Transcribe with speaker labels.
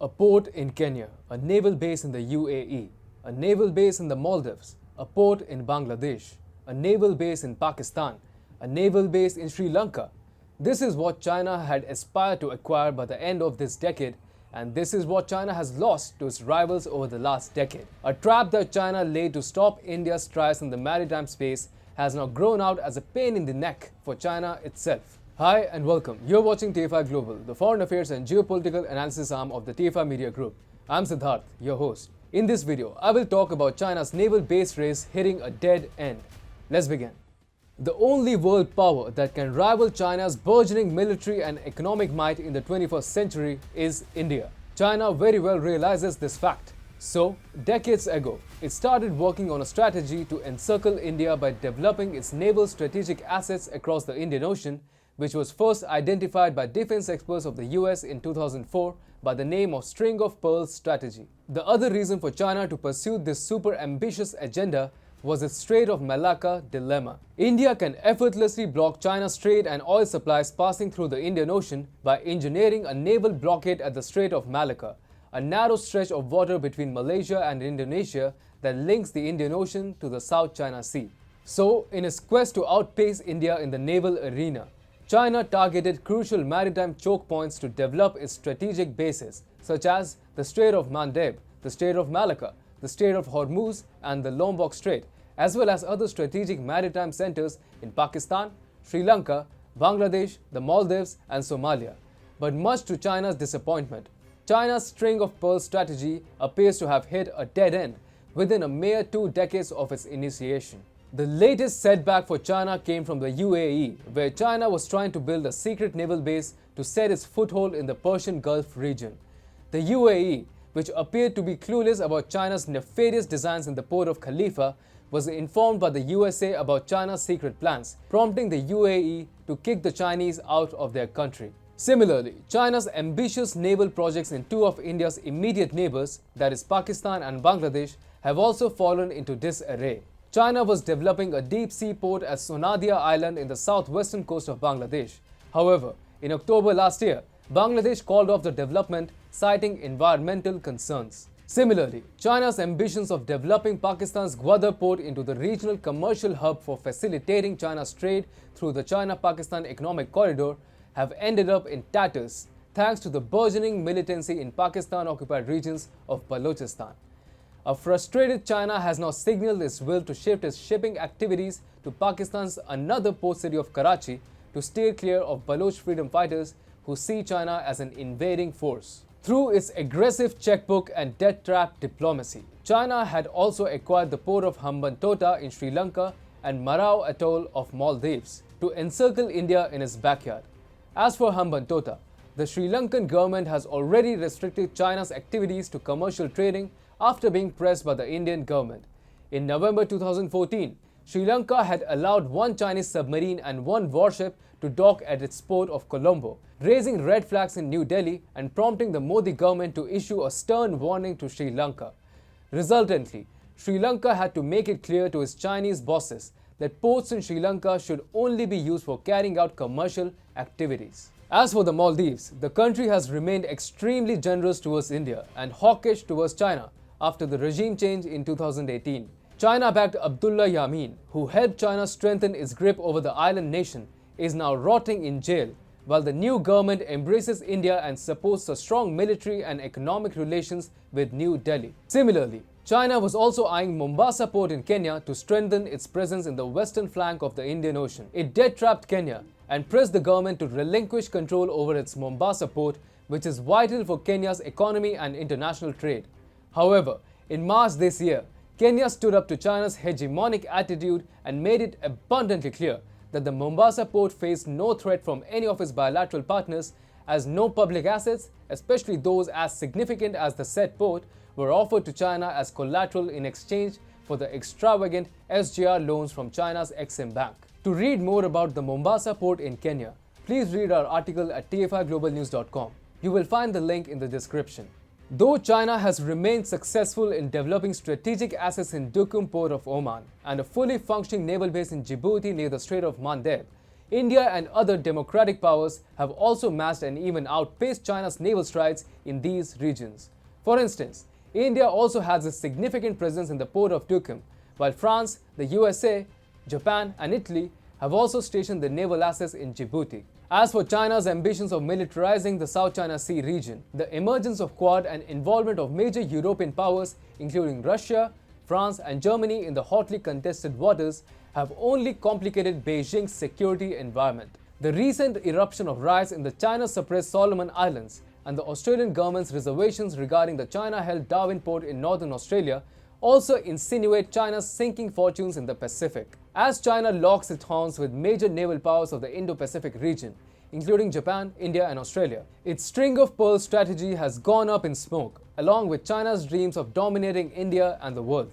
Speaker 1: A port in Kenya, a naval base in the UAE, a naval base in the Maldives, a port in Bangladesh, a naval base in Pakistan, a naval base in Sri Lanka. This is what China had aspired to acquire by the end of this decade, and this is what China has lost to its rivals over the last decade. A trap that China laid to stop India's strides in the maritime space has now grown out as a pain in the neck for China itself. Hi and welcome. You're watching TFI Global, the foreign affairs and geopolitical analysis arm of the TFI Media Group. I'm Siddharth, your host. In this video, I will talk about China's naval base race hitting a dead end. Let's begin. The only world power that can rival China's burgeoning military and economic might in the 21st century is India. China very well realizes this fact. So, decades ago, it started working on a strategy to encircle India by developing its naval strategic assets across the Indian Ocean, which was first identified by defense experts of the US in 2004 by the name of String of Pearls strategy. The other reason for China to pursue this super ambitious agenda was the Strait of Malacca dilemma. India can effortlessly block China's trade and oil supplies passing through the Indian Ocean by engineering a naval blockade at the Strait of Malacca, a narrow stretch of water between Malaysia and Indonesia that links the Indian Ocean to the South China Sea. So, in its quest to outpace India in the naval arena, China targeted crucial maritime choke points to develop its strategic bases, such as the Strait of Maldives, the Strait of Malacca, the Strait of Hormuz, and the Lombok Strait, as well as other strategic maritime centers in Pakistan, Sri Lanka, Bangladesh, the Maldives, and Somalia. But much to China's disappointment, China's String of Pearls strategy appears to have hit a dead end within a mere 2 decades of its initiation. The latest setback for China came from the UAE, where China was trying to build a secret naval base to set its foothold in the Persian Gulf region. The UAE, which appeared to be clueless about China's nefarious designs in the port of Khalifa, was informed by the USA about China's secret plans, prompting the UAE to kick the Chinese out of their country. Similarly, China's ambitious naval projects in 2 of India's immediate neighbors, that is Pakistan and Bangladesh, have also fallen into disarray. China was developing a deep-sea port at Sonadia Island in the southwestern coast of Bangladesh. However, in October last year, Bangladesh called off the development, citing environmental concerns. Similarly, China's ambitions of developing Pakistan's Gwadar port into the regional commercial hub for facilitating China's trade through the China-Pakistan Economic Corridor have ended up in tatters, thanks to the burgeoning militancy in Pakistan-occupied regions of Balochistan. A frustrated China has now signaled its will to shift its shipping activities to Pakistan's another port city of Karachi to steer clear of Baloch freedom fighters who see China as an invading force. Through its aggressive checkbook and death trap diplomacy, China had also acquired the port of Hambantota in Sri Lanka and Marau Atoll of Maldives to encircle India in its backyard. As for Hambantota, the Sri Lankan government has already restricted China's activities to commercial trading after being pressed by the Indian government. In November 2014, Sri Lanka had allowed 1 Chinese submarine and 1 warship to dock at its port of Colombo, raising red flags in New Delhi and prompting the Modi government to issue a stern warning to Sri Lanka. Resultantly, Sri Lanka had to make it clear to its Chinese bosses that ports in Sri Lanka should only be used for carrying out commercial activities. As for the Maldives, the country has remained extremely generous towards India and hawkish towards China after the regime change in 2018. China-backed Abdullah Yamin, who helped China strengthen its grip over the island nation, is now rotting in jail, while the new government embraces India and supports a strong military and economic relations with New Delhi. Similarly, China was also eyeing Mombasa port in Kenya to strengthen its presence in the western flank of the Indian Ocean. It dead-trapped Kenya and pressed the government to relinquish control over its Mombasa port, which is vital for Kenya's economy and international trade. However, in March this year, Kenya stood up to China's hegemonic attitude and made it abundantly clear that the Mombasa port faced no threat from any of its bilateral partners, as no public assets, especially those as significant as the said port, were offered to China as collateral in exchange for the extravagant SGR loans from China's Exim Bank. To read more about the Mombasa port in Kenya, please read our article at tfiglobalnews.com. You will find the link in the description. Though China has remained successful in developing strategic assets in Duqm port of Oman and a fully functioning naval base in Djibouti near the Strait of Maldives, India and other democratic powers have also matched and even outpaced China's naval strides in these regions. For instance, India also has a significant presence in the port of Duqm, while France, the USA, Japan, and Italy have also stationed their naval assets in Djibouti. As for China's ambitions of militarizing the South China Sea region, the emergence of Quad and involvement of major European powers, including Russia, France, and Germany in the hotly contested waters, have only complicated Beijing's security environment. The recent eruption of riots in the China-suppressed Solomon Islands and the Australian government's reservations regarding the China-held Darwin port in northern Australia also insinuate China's sinking fortunes in the Pacific. As China locks its horns with major naval powers of the Indo-Pacific region, including Japan, India, and Australia, its string-of-pearls strategy has gone up in smoke, along with China's dreams of dominating India and the world.